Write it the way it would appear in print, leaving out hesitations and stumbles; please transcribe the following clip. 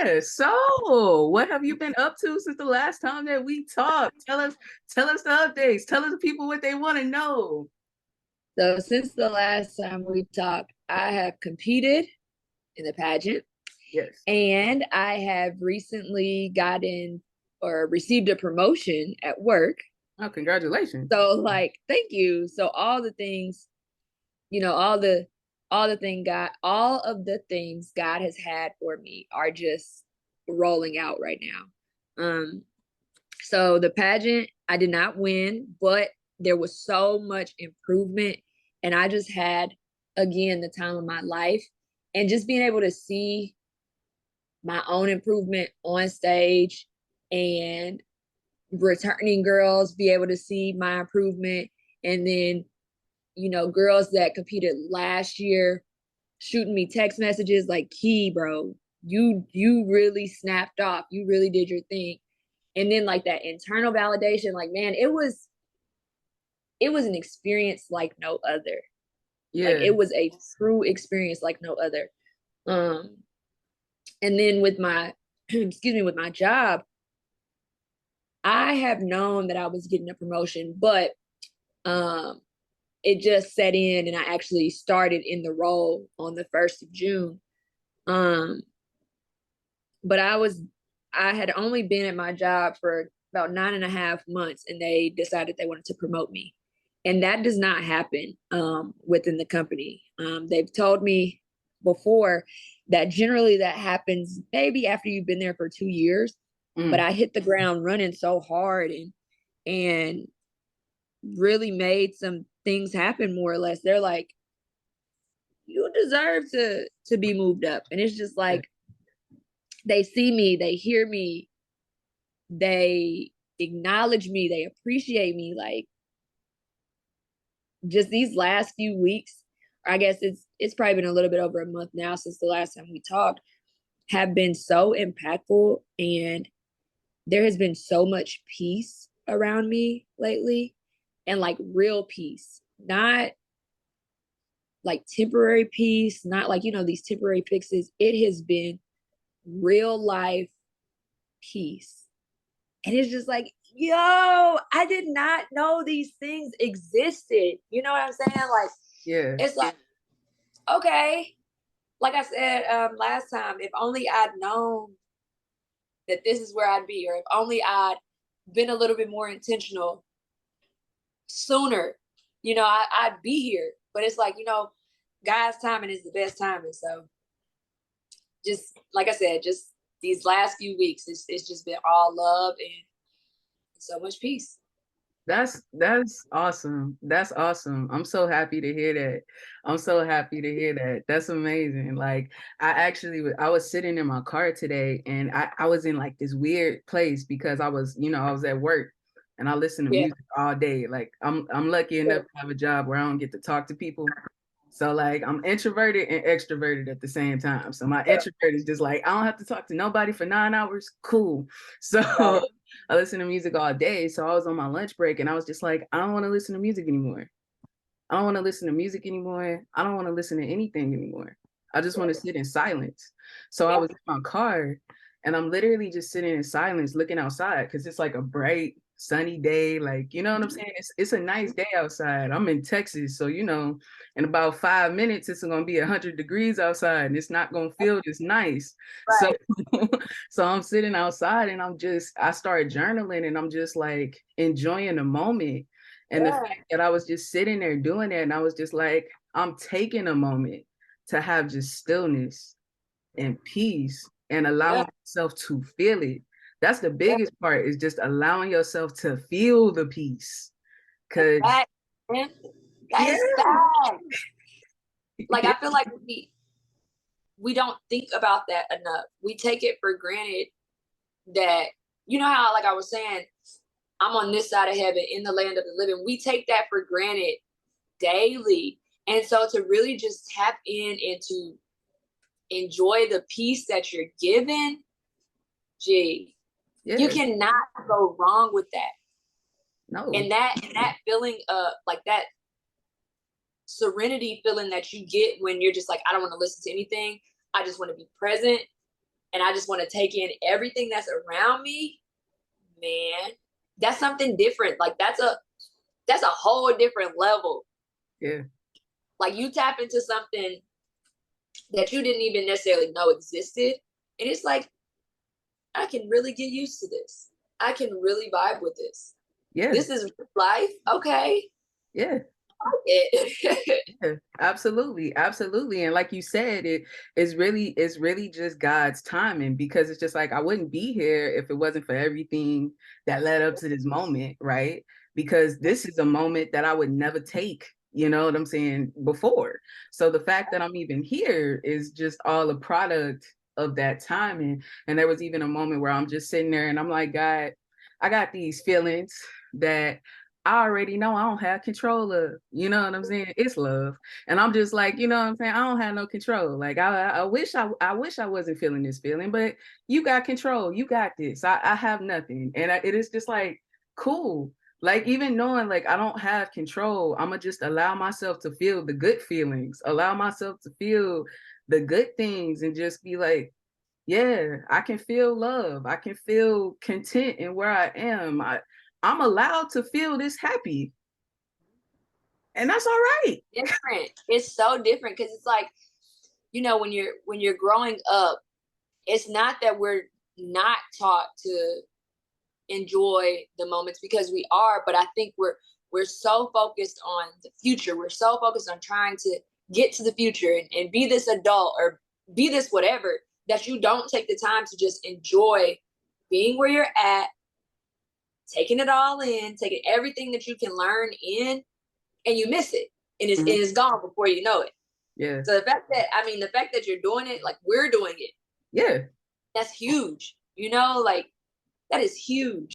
Yeah. So, what have you been up to since the last time that we talked? Tell us the updates. Tell us the people what they want to know. So since the last time we talked, I have competed in the pageant Yes. and I have recently gotten or received a promotion at work. Oh, congratulations. So like, thank you. So all the things, all of the things God has had for me are just rolling out right now. So the pageant, I did not win, but there was so much improvement. And I just had, again, the time of my life. And just being able to see my own improvement on stage and returning girls be able to see my improvement. And then, girls that competed last year shooting me text messages like, Key, bro, you really snapped off. You really did your thing. And then like that internal validation, like, man, it was an experience like no other. Like Yeah. it was a true experience like no other. Um, and then with my with my job, I have known that I was getting a promotion, but um it just set in and I actually started in the role on the 1st of June. Um, but I had only been at my job for about 9.5 months and they decided they wanted to promote me. And that does not happen within the company. They've told me before that generally that happens maybe after you've been there for 2 years. But Mm. I hit the ground running so hard and really made some things happen more or less. They're like, you deserve to be moved up. And it's just Yeah. like they see me, they hear me, they acknowledge me, they appreciate me. Like just these last few weeks, or I guess it's probably been a little bit over a month now since the last time we talked, have been so impactful. And there has been so much peace around me lately, and like real peace, not like temporary peace, not like, these temporary fixes. It has been real life peace. And it's just like, yo, I did not know these things existed. You know what I'm saying? Like, Yeah. it's like, okay, like I said last time, if only I'd known that this is where I'd be, or if only I'd been a little bit more intentional sooner, I'd be here. But it's like, God's timing is the best timing. So just like I said, just these last few weeks, it's just been all love and so much peace. That's awesome. That's awesome. I'm so happy to hear that. I'm so happy to hear that. That's amazing. Like I was sitting in my car today and I was in like this weird place because I was at work and I listen to Yeah. music all day. Like I'm lucky enough to have a job where I don't get to talk to people. So like I'm introverted and extroverted at the same time. So my introvert is just like, I don't have to talk to nobody for 9 hours. Cool. So I listen to music all day. So I was on my lunch break and I was just like, I don't want to listen to music anymore. I don't want to listen to music anymore. I don't want to listen to anything anymore. I just want to sit in silence. So I Yeah. was in my car and I'm literally just sitting in silence looking outside because it's like a bright, sunny day. Like, you know what I'm saying? It's a nice day outside. I'm in Texas. So, in about 5 minutes, it's going to be 100 degrees outside and it's not going to feel this nice. So, Right. so I'm sitting outside and I started journaling and I'm just like enjoying the moment. And the Yeah. fact that I was just sitting there doing that, and I was just like, I'm taking a moment to have just stillness and peace and Yeah. allowing myself to feel it. That's the biggest part is just allowing yourself to feel the peace. That's Cause fact, man. That yeah, is fact. Like I feel like we don't think about that enough. We take it for granted that how like I was saying, I'm on this side of heaven in the land of the living. We take that for granted daily. And so to really just tap in and to enjoy the peace that you're given, gee, you yeah, cannot go wrong with that. no, And that feeling of like that serenity feeling that you get when you're just like, I don't want to listen to anything. I just want to be present. and I just want to take in everything that's around me, man, that's something different. Like that's a whole different level. Yeah. Like you tap into something that you didn't even necessarily know existed. And it's like, I can really get used to this. I can really vibe with this. Yeah. This is life. Okay. Yeah. It. Yeah, absolutely, absolutely. And like you said, it's really just God's timing, because it's just like I wouldn't be here if it wasn't for everything that led up to this moment, right? Because this is a moment that I would never take, you know what I'm saying, before. So the fact that I'm even here is just all a product of that timing. And there was even a moment where I'm just sitting there and I'm like, God, I got these feelings that I already know I don't have control of, you know what I'm saying? It's love. And I'm just like, you know what I'm saying? I don't have no control. Like I wish I wish I wasn't feeling this feeling, but you got control. You got this. I have nothing. And it is just like, cool. Like even knowing like I don't have control, I'm gonna just allow myself to feel the good feelings, allow myself to feel the good things, and just be like, yeah, I can feel love. I can feel content in where I am. I'm allowed to feel this happy. And that's all right. Different. It's so different because it's like, when you're growing up, it's not that we're not taught to enjoy the moments, because we are, but I think we're so focused on the future. We're so focused on trying to get to the future and be this adult or be this whatever, that you don't take the time to just enjoy being where you're at, taking it all in, taking everything that you can learn in, and you miss it. And it's, and Mhm. it's gone before you know it. Yeah. So the fact that you're doing it, like we're doing it, Yeah. that's huge. Like that is huge.